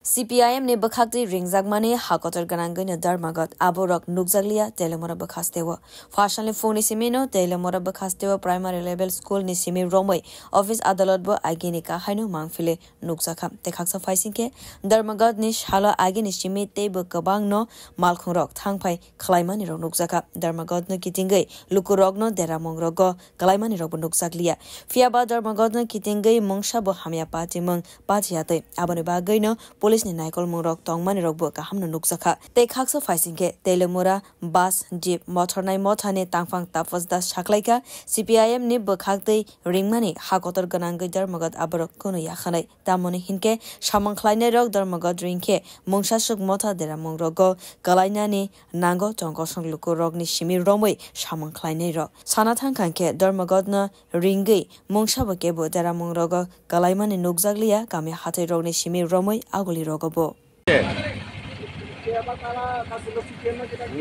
CPIM ne bakhakti ringzagmani hakotar ganangani darmagat aborok nukjaglia telemora bakhastewa fashanle phone simeno telemora bakhastewa primary level school ni simi romoi office adalat bo agini ka hainu mangfile nukjakha tekhaksa faisingke darmagat ni shala agini simi tebo kabang no malkhungrok thangphai khlaimani rok nukjakha darmagat no kitingai lukurok no deramong rogo kalaimani rok nukjaglia fiaba darmagat no kitingai mongsa bo hamya patimang pachiate abone bagai no police ni naikol mungrok tongmani rok bo kahamno nukjakha tei khaksa faisingke telemora bus jeep motor nai mothane tangfang tapasda saklaika CPIM ni bokhaktei ringmani hakotor ganangai darmagat aborok kono yakhanai tamoni hinke samangkhlainai rok darmagat ringke mungsasuk motha dera mungrogo kalainani nango tongkosong lukurok ni simi romoi samangkhlainai rok sana thangkangke darmagat na ringai mungsabo kebo dera mungrogo kalaimani nukjaglia kami hatai rok ni simi romoi agoli রগবো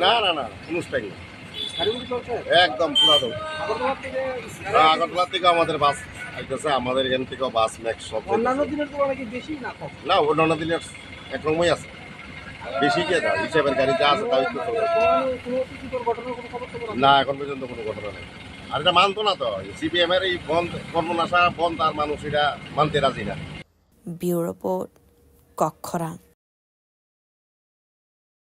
না না না অনুষ্ঠান একদম পুরো আগরতলা থেকে আমাদের বাস আইতেছে আমাদের এখান থেকে বাস ম্যাক্স সব অন্যান্য দিনের তুলনায় কি বেশি না কম না অন্যান্য দিনের একরকমই আছে বেশি কি আছে হিসাবের গাড়ি যা আছে তাই না এখন পর্যন্ত কোনো ঘটনা নেই আর এটা মানতো না তো সিপিএম এর এই বন্ধ কর্মনাশা বন্ধ আর মানুষ এটা মানতে রাজি না ব্যুরো রিপোর্ট কক্ষরা